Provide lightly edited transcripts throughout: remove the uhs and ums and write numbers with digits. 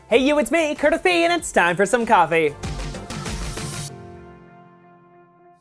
Hey you, it's me, Curtis P, and it's time for some coffee.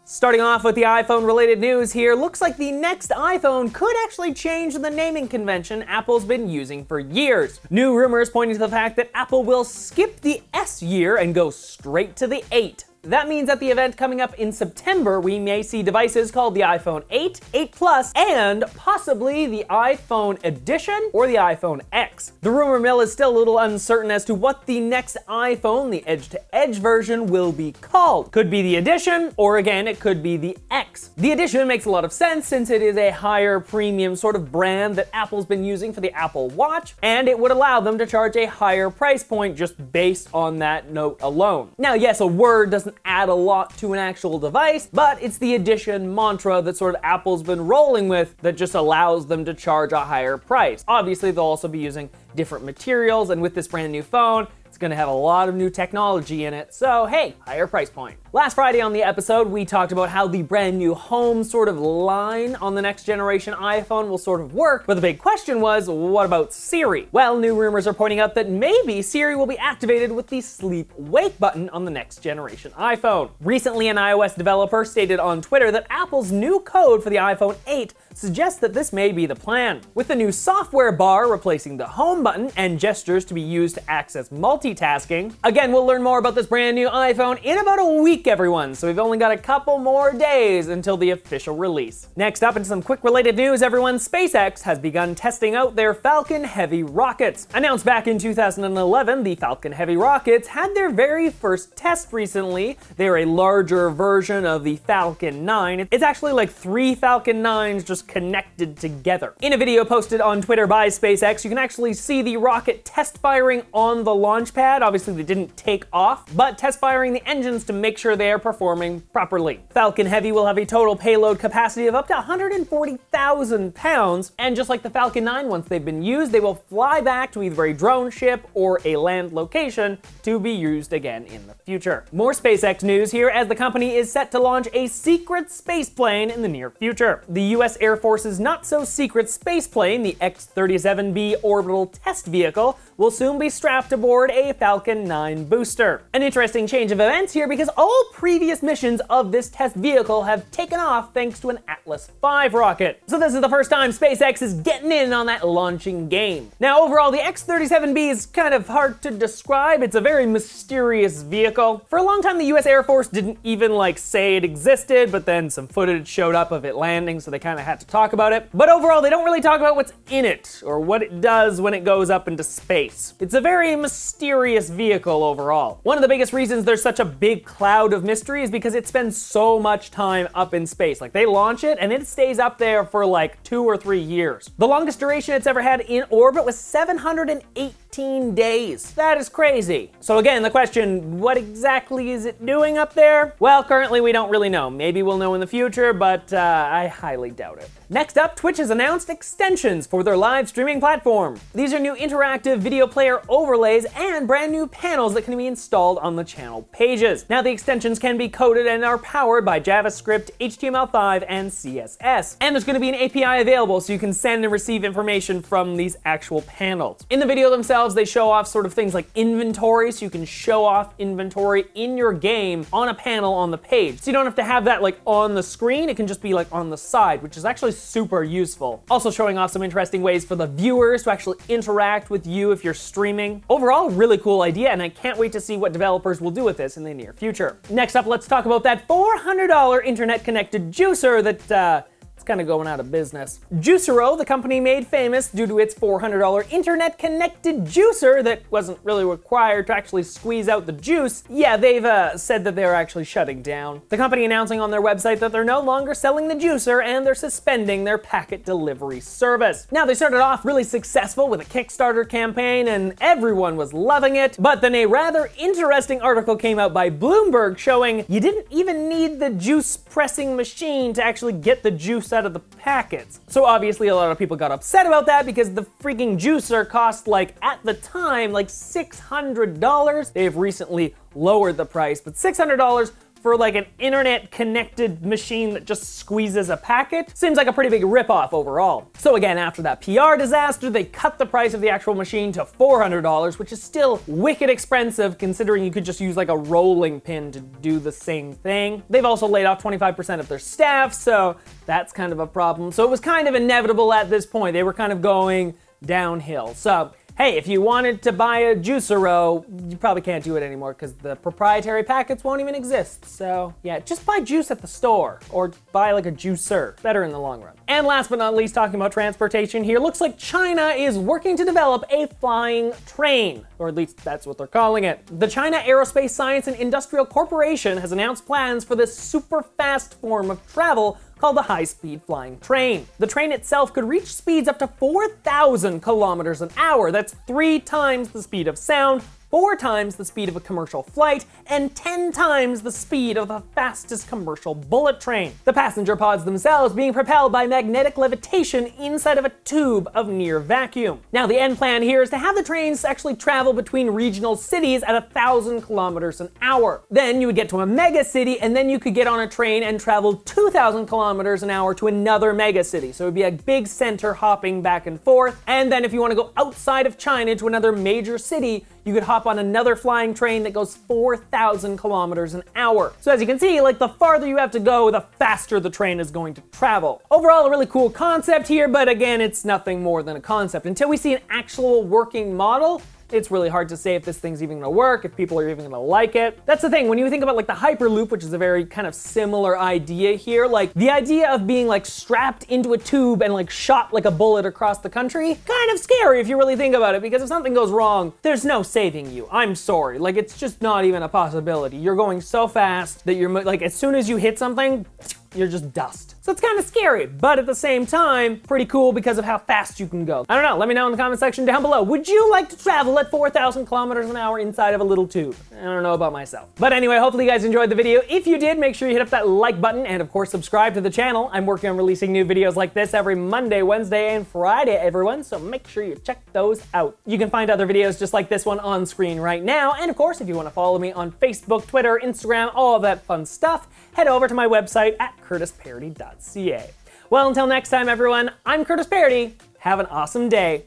Starting off with the iPhone related news here, looks like the next iPhone could actually change the naming convention Apple's been using for years. New rumors pointing to the fact that Apple will skip the S year and go straight to the 8. That means at the event coming up in September, we may see devices called the iPhone 8, 8 Plus, and possibly the iPhone Edition or the iPhone X. The rumor mill is still a little uncertain as to what the next iPhone, the edge-to-edge version, will be called. Could be the Edition, or again, it could be the X. The Edition makes a lot of sense since it is a higher premium sort of brand that Apple's been using for the Apple Watch, and it would allow them to charge a higher price point just based on that note alone. Now, yes, a word doesn't add a lot to an actual device, but it's the Edition mantra that sort of Apple's been rolling with that just allows them to charge a higher price. Obviously, they'll also be using different materials, and with this brand new phone, it's gonna have a lot of new technology in it, so hey, higher price point. Last Friday on the episode, we talked about how the brand new home sort of line on the next generation iPhone will sort of work, but the big question was, what about Siri? Well, new rumors are pointing out that maybe Siri will be activated with the sleep wake button on the next generation iPhone. Recently, an iOS developer stated on Twitter that Apple's new code for the iPhone 8 suggests that this may be the plan. With the new software bar replacing the home button and gestures to be used to access multitasking. Again, we'll learn more about this brand new iPhone in about a week, everyone, so we've only got a couple more days until the official release. Next up, into some quick related news, everyone, SpaceX has begun testing out their Falcon Heavy rockets. Announced back in 2011, the Falcon Heavy rockets had their very first test recently. They're a larger version of the Falcon 9. It's actually like 3 Falcon 9s just connected together. In a video posted on Twitter by SpaceX, you can actually see the rocket test firing on the launch pad. Obviously, they didn't take off, but test firing the engines to make sure they are performing properly. Falcon Heavy will have a total payload capacity of up to 140,000 pounds, and just like the Falcon 9, once they've been used, they will fly back to either a drone ship or a land location to be used again in the future. More SpaceX news here, as the company is set to launch a secret space plane in the near future. The US Air Force's not-so-secret space plane, the X-37B orbital test vehicle, will soon be strapped aboard a Falcon 9 booster. An interesting change of events here because all previous missions of this test vehicle have taken off thanks to an Atlas V rocket. So this is the first time SpaceX is getting in on that launching game. Now overall, the X-37B is kind of hard to describe. It's a very mysterious vehicle. For a long time, the US Air Force didn't even say it existed, but then some footage showed up of it landing, so they kind of had to talk about it. But overall, they don't really talk about what's in it or what it does when it goes up into space. It's a very mysterious vehicle overall. One of the biggest reasons there's such a big cloud of mystery is because it spends so much time up in space. They launch it and it stays up there for 2 or 3 years. The longest duration it's ever had in orbit was 718 days. That is crazy. So again, the question, what exactly is it doing up there? Well, currently we don't really know. Maybe we'll know in the future, but I highly doubt it. Next up, Twitch has announced extensions for their live streaming platform. These are new interactive video player overlays and brand new panels that can be installed on the channel pages. Now the extensions can be coded and are powered by JavaScript, HTML5, and CSS. And there's going to be an API available so you can send and receive information from these actual panels. In the video themselves, they show off sort of things like inventory, so you can show off inventory in your game on a panel on the page. So you don't have to have that on the screen, it can just be on the side, which is actually super useful. Also showing off some interesting ways for the viewers to actually interact with you if you're streaming. Overall, really cool idea, and I can't wait to see what developers will do with this in the near future. Next up, let's talk about that $400 internet-connected juicer that kind of going out of business. Juicero, the company made famous due to its $400 internet-connected juicer that wasn't really required to actually squeeze out the juice. Yeah, they've said that they're actually shutting down. The company announcing on their website that they're no longer selling the juicer and they're suspending their packet delivery service. Now, they started off really successful with a Kickstarter campaign and everyone was loving it, but then a rather interesting article came out by Bloomberg showing you didn't even need the juice pressing machine to actually get the juice out of the packets. So obviously a lot of people got upset about that because the freaking juicer cost at the time $600. They've recently lowered the price, but $600 for like an internet connected machine that just squeezes a packet seems like a pretty big ripoff overall. So again, after that PR disaster, they cut the price of the actual machine to $400, which is still wicked expensive considering you could just use like a rolling pin to do the same thing. They've also laid off 25% of their staff, so that's kind of a problem. So it was kind of inevitable at this point. They were kind of going downhill. So hey, if you wanted to buy a Juicero, you probably can't do it anymore because the proprietary packets won't even exist. So yeah, just buy juice at the store or buy like a juicer. Better in the long run. And last but not least, talking about transportation here, looks like China is working to develop a flying train, or at least that's what they're calling it. The China Aerospace Science and Industrial Corporation has announced plans for this super fast form of travel called the high-speed flying train. The train itself could reach speeds up to 4,000 kilometers an hour. That's 3 times the speed of sound, 4 times the speed of a commercial flight, and 10 times the speed of the fastest commercial bullet train. The passenger pods themselves being propelled by magnetic levitation inside of a tube of near vacuum. Now the end plan here is to have the trains actually travel between regional cities at 1,000 kilometers an hour. Then you would get to a mega city, and then you could get on a train and travel 2,000 kilometers an hour to another mega city. So it would be a big center hopping back and forth. And then if you want to go outside of China to another major city, you could hop on another flying train that goes 4,000 kilometers an hour. So as you can see, like the farther you have to go, the faster the train is going to travel. Overall, a really cool concept here, but again, it's nothing more than a concept. Until we see an actual working model, it's really hard to say if this thing's even gonna work, if people are even gonna like it. That's the thing, when you think about like the Hyperloop, which is a very kind of similar idea here, like the idea of being like strapped into a tube and like shot like a bullet across the country, kind of scary if you really think about it, because if something goes wrong, there's no saving you. I'm sorry, like it's just not even a possibility. You're going so fast that you're like, as soon as you hit something, you're just dust. So it's kind of scary, but at the same time, pretty cool because of how fast you can go. I don't know, let me know in the comment section down below. Would you like to travel at 4,000 kilometers an hour inside of a little tube? I don't know about myself. But anyway, hopefully you guys enjoyed the video. If you did, make sure you hit up that like button and of course subscribe to the channel. I'm working on releasing new videos like this every Monday, Wednesday, and Friday, everyone, so make sure you check those out. You can find other videos just like this one on screen right now, and of course, if you want to follow me on Facebook, Twitter, Instagram, all of that fun stuff, head over to my website at curtisparody.ca. Well, until next time, everyone, I'm Curtis Parody. Have an awesome day.